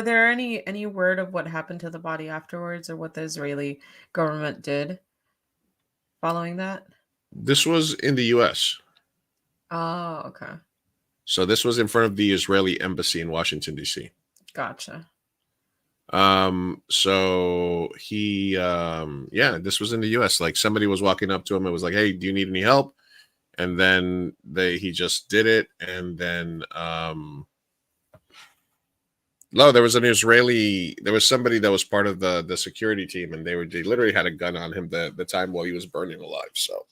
there any word of what happened to the body afterwards, or what the Israeli government did following that? This was in the U.S. Oh, okay. So this was in front of the Israeli embassy in Washington, D.C. Gotcha. So he, this was in the U.S. Like somebody was walking up to him and was like, "Hey, do you need any help?" And then he just did it. And then, No, there was an Israeli. There was somebody that was part of the security team, and they literally had a gun on him the time while he was burning alive. So,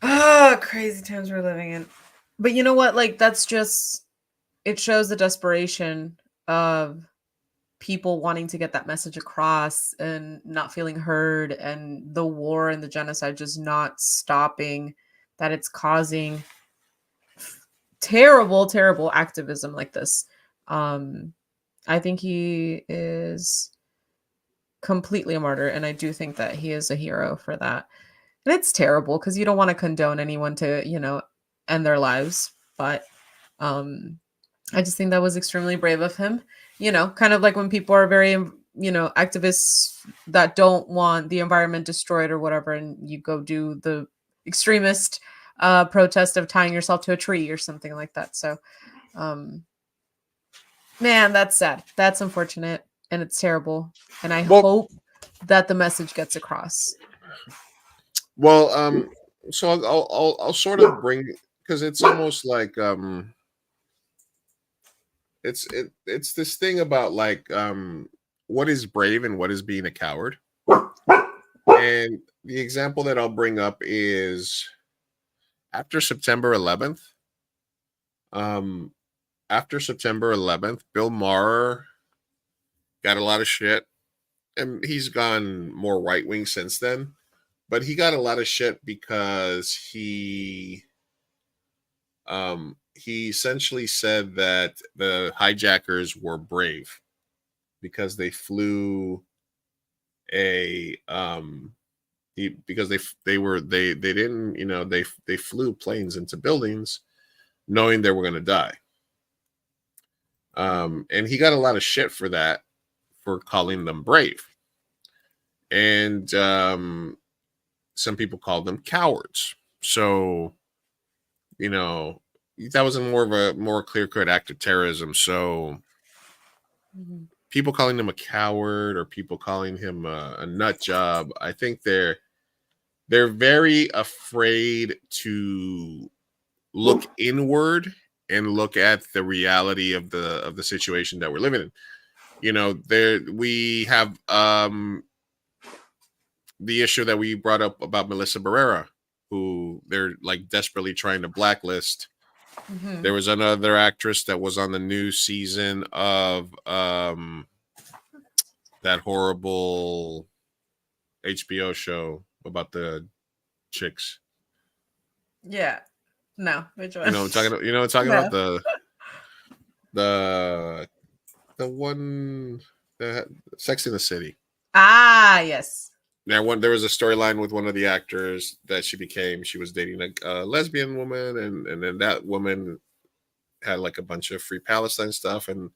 Oh, crazy times we're living in. But you know what? Like, that's just, it shows the desperation of people wanting to get that message across and not feeling heard, and the war and the genocide just not stopping, that it's causing terrible, terrible activism like this. I think he is completely a martyr, and I do think that he is a hero for that. And it's terrible because you don't want to condone anyone to, end their lives. But I just think that was extremely brave of him. Kind of like when people are very, activists that don't want the environment destroyed or whatever, and you go do the extremist protest of tying yourself to a tree or something like that. So, man, that's sad. That's unfortunate, and it's terrible. And I hope that the message gets across. well, so I'll sort of bring, because it's almost like it's this thing about like what is brave and what is being a coward. And the example that I'll bring up is after September 11th. After September 11th, Bill Maher got a lot of shit, and he's gone more right wing since then. But he got a lot of shit because he essentially said that the hijackers were brave because they flew a because they didn't, they flew planes into buildings knowing they were going to die. And he got a lot of shit for that, for calling them brave. And some people called them cowards. So, that was a more clear-cut act of terrorism. So people calling him a coward or people calling him a nut job, I think they're very afraid to look inward and look at the reality of the situation that we're living in. We have the issue that we brought up about Melissa Barrera, who they're like desperately trying to blacklist. Mm-hmm. There was another actress that was on the new season of that horrible HBO show about the chicks. Yeah. No, which one? I'm talking about the one, the Sex in the City. Ah, yes. There was a storyline with one of the actors that she was dating a lesbian woman, and then that woman had like a bunch of Free Palestine stuff, and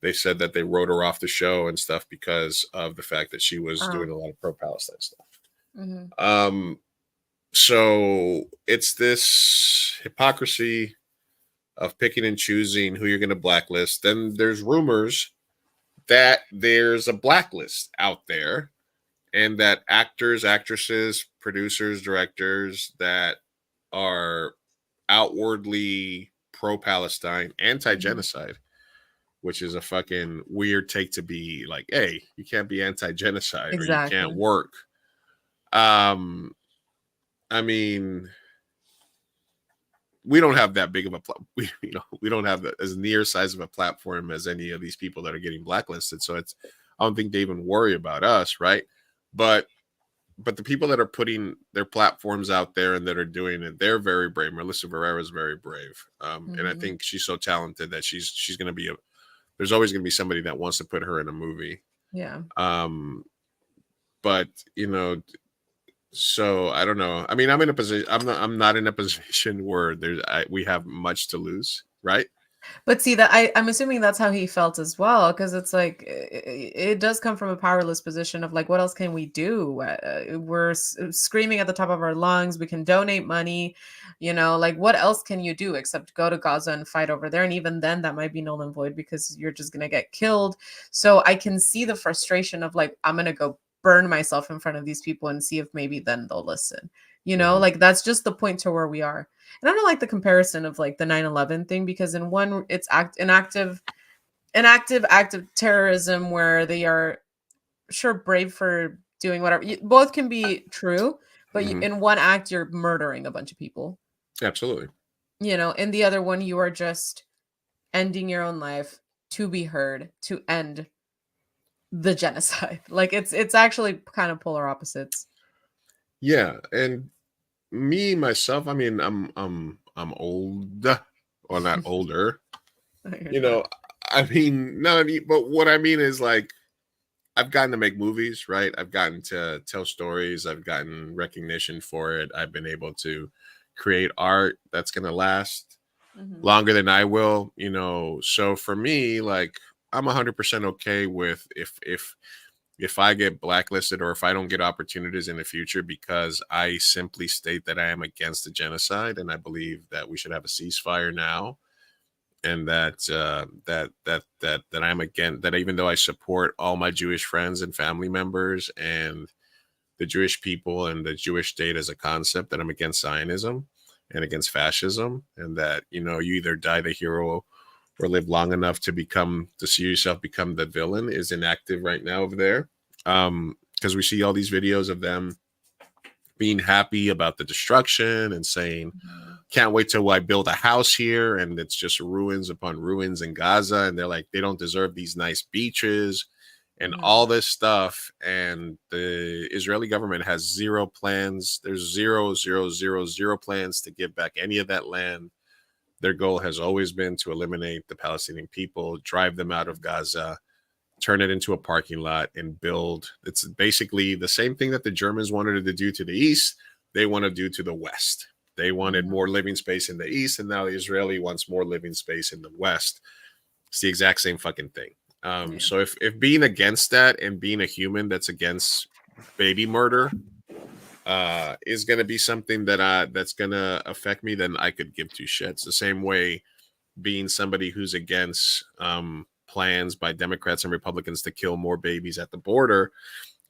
they said that they wrote her off the show and stuff because of the fact that she was doing a lot of pro-Palestine stuff. Mm-hmm. So it's this hypocrisy of picking and choosing who you're going to blacklist. Then there's rumors that there's a blacklist out there, and that actors, actresses, producers, directors that are outwardly pro-Palestine, anti-genocide, which is a fucking weird take to be like, hey, you can't be anti-genocide, exactly, or you can't work. I mean, we don't have that big of a we don't have as near size of a platform as any of these people that are getting blacklisted. So I don't think they even worry about us, right? But the people that are putting their platforms out there and that are doing it, they're very brave. Melissa Barrera is very brave, and I think she's so talented that she's going to be there's always going to be somebody that wants to put her in a movie. Yeah. But so I don't know. I mean, I'm not in a position where we have much to lose, right? But see, that I'm assuming that's how he felt as well, because it's like it does come from a powerless position of like, what else can we do? We're screaming at the top of our lungs. We can donate money, like what else can you do except go to Gaza and fight over there? And even then, that might be null and void because you're just gonna get killed. So I can see the frustration of like, I'm gonna go burn myself in front of these people and see if maybe then they'll listen. Like that's just the point to where we are. And I don't like the comparison of like the 9/11 thing, because in one, it's an active an active act of terrorism where they are sure brave for doing whatever. Both can be true, but Mhm. in one act you're murdering a bunch of people. Absolutely. In the other one you are just ending your own life to be heard, to end the genocide. Like it's actually kind of polar opposites. Yeah, and me myself, I mean, I'm old, or not older. You know, I mean, no, but what I mean is like I've gotten to make movies, right? I've gotten to tell stories. I've gotten recognition for it. I've been able to create art that's gonna last Mhm. longer than I will. So for me, like I'm 100% okay with if I get blacklisted or if I don't get opportunities in the future because I simply state that I am against the genocide and I believe that we should have a ceasefire now, and that I'm again that even though I support all my Jewish friends and family members and the Jewish people and the Jewish state as a concept, that I'm against Zionism and against fascism, and that you either die the hero or live long enough to see yourself become the villain is inactive right now over there. Because we see all these videos of them being happy about the destruction and saying, can't wait till I build a house here, and it's just ruins upon ruins in Gaza, and they're like, they don't deserve these nice beaches and all this stuff. And the Israeli government has zero plans. There's zero plans to give back any of that land. Their goal has always been to eliminate the Palestinian people, drive them out of Gaza, turn it into a parking lot, and build. It's basically the same thing that the Germans wanted to do to the east, they want to do to the west. They wanted more living space in the east, and now the Israeli wants more living space in the west. It's the exact same fucking thing. So if being against that and being a human that's against baby murder is going to be something that's going to affect me, then I could give two shits. The same way being somebody who's against plans by Democrats and Republicans to kill more babies at the border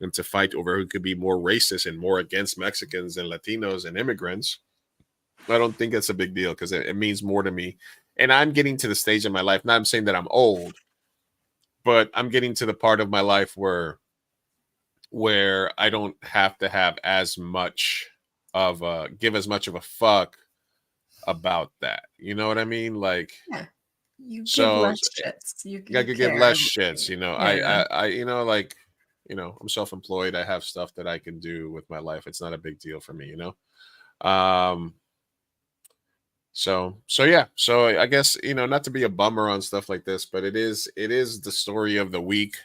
and to fight over who could be more racist and more against Mexicans and Latinos and immigrants, I don't think it's a big deal because it means more to me. And I'm getting to the stage in my life, not I'm saying that I'm old, but I'm getting to the part of my life where I don't have to have as much give as much of a fuck about that. You know what I mean? Like, Yeah. You give so less shits. I could give less shits. I'm self-employed. I have stuff that I can do with my life. It's not a big deal for me. So yeah. So I guess not to be a bummer on stuff like this, but it is the story of the week.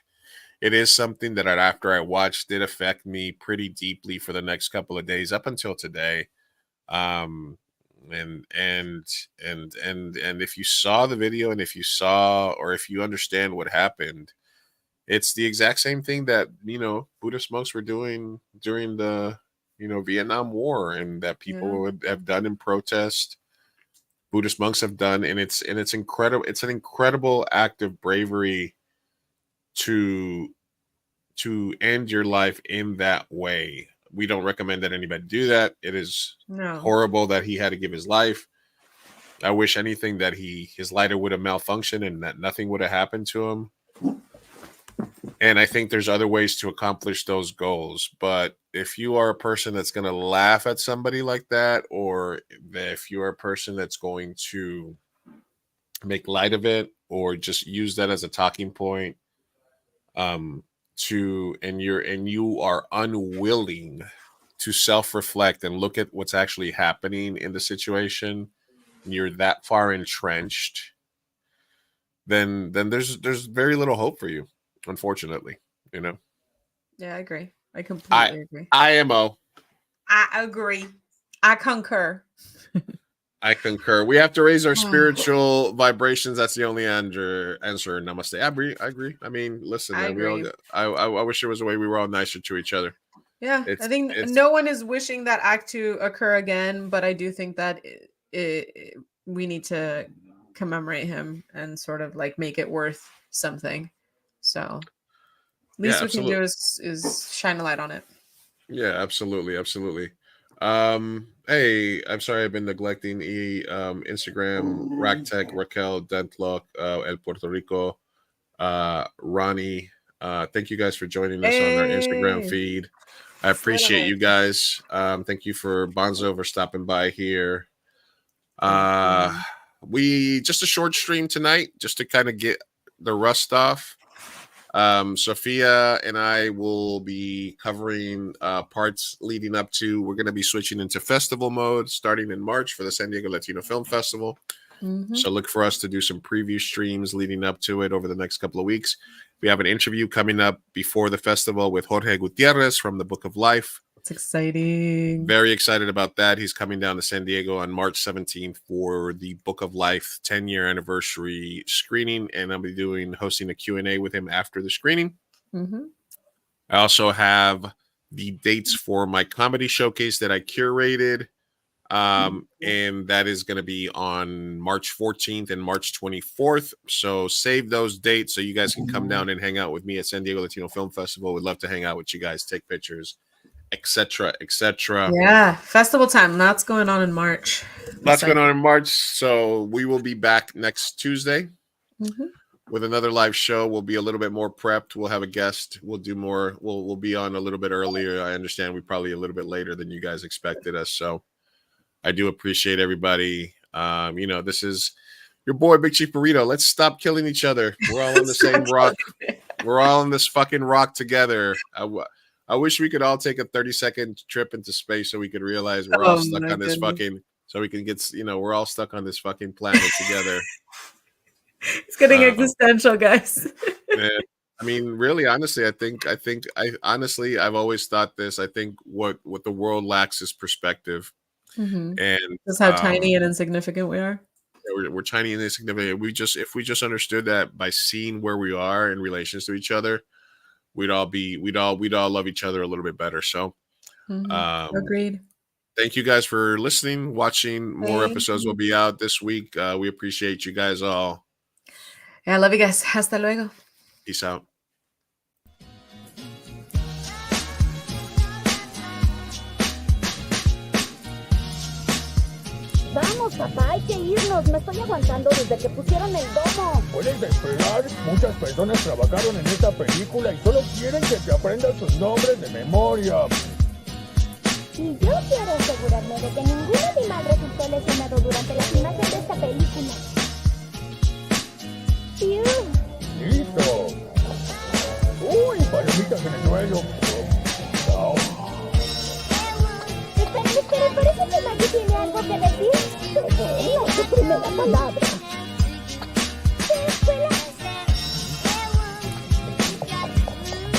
It is something that after I watched did affect me pretty deeply for the next couple of days up until today. And if you saw the video and if you understand what happened, it's the exact same thing that Buddhist monks were doing during the Vietnam War, and that people would have done in protest. Buddhist monks have done, and it's incredible. It's an incredible act of bravery to end your life in that way. We don't recommend that anybody do that. It is horrible that he had to give his life. I wish anything that his lighter would have malfunctioned and that nothing would have happened to him. And I think there's other ways to accomplish those goals. But if you are a person that's going to laugh at somebody like that, or if you are a person that's going to make light of it or just use that as a talking point, and you are unwilling to self-reflect and look at what's actually happening in the situation, and you're that far entrenched, then there's very little hope for you, unfortunately. Yeah, I agree. I completely agree. IMO. I agree. I concur. I concur. We have to raise our spiritual vibrations. That's the only answer. Namaste. I agree. I mean, listen, man, I wish there was a way we were all nicer to each other. Yeah, I think no one is wishing that act to occur again, but I do think that we need to commemorate him and sort of like make it worth something. So least we can do is shine a light on it. Yeah, absolutely. Hey, I'm sorry I've been neglecting Instagram, Racktech, Raquel, Dentlock, El Puerto Rico, Ronnie. Thank you guys for joining us on our Instagram feed. I appreciate you guys. Thank you for Bonzo for stopping by here. We just a short stream tonight just to kind of get the rust off. Sofia and I will be covering parts leading up to, we're going to be switching into festival mode starting in March for the San Diego Latino Film Festival. So look for us to do some preview streams leading up to it over the next couple of weeks. We have an interview coming up before the festival with Jorge Gutierrez from the Book of Life. It's exciting. Very excited about that. He's coming down to San Diego on March 17th for the Book of Life 10-year anniversary screening, and I'll be hosting a Q&A with him after the screening. I also have the dates for my comedy showcase that I curated, and that is going to be on March 14th and March 24th. So save those dates so you guys can come down and hang out with me at San Diego Latino Film Festival. We'd love to hang out with you guys, take pictures, etc., etc. Yeah, festival time. Lots going on in March. Lots going on in March. So we will be back next Tuesday with another live show. We'll be a little bit more prepped. We'll have a guest. We'll do more. We'll be on a little bit earlier. I understand we probably a little bit later than you guys expected us. So I do appreciate everybody. This is your boy Big Chief Burrito. Let's stop killing each other. We're all on the same rock. We're all on this fucking rock together. I wish we could all take a 30-second trip into space so we could realize we're all stuck on this fucking, so we can get, we're all stuck on this fucking planet together. It's getting existential, guys. I mean, really, honestly, I've always thought this. I think what the world lacks is perspective. And that's how tiny and insignificant we are. We're tiny and insignificant. If we just understood that by seeing where we are in relations to each other, we'd all love each other a little bit better. So Agreed. Thank you guys for listening, watching. More episodes will be out this week. We appreciate you guys all. Yeah, I love you guys. Hasta luego. Peace out. Vamos, papá, hay que irnos. Me estoy aguantando desde que pusieron el domo. Puedes esperar. Muchas personas trabajaron en esta película y solo quieren que te aprendas sus nombres de memoria. Y yo quiero asegurarme de que ningún animal resultó lesionado durante la filmación de esta película. ¡Listo! ¡Uy, palomitas en el suelo! Oh. Espera, parece que Maggie tiene algo que decir. No, su primera palabra.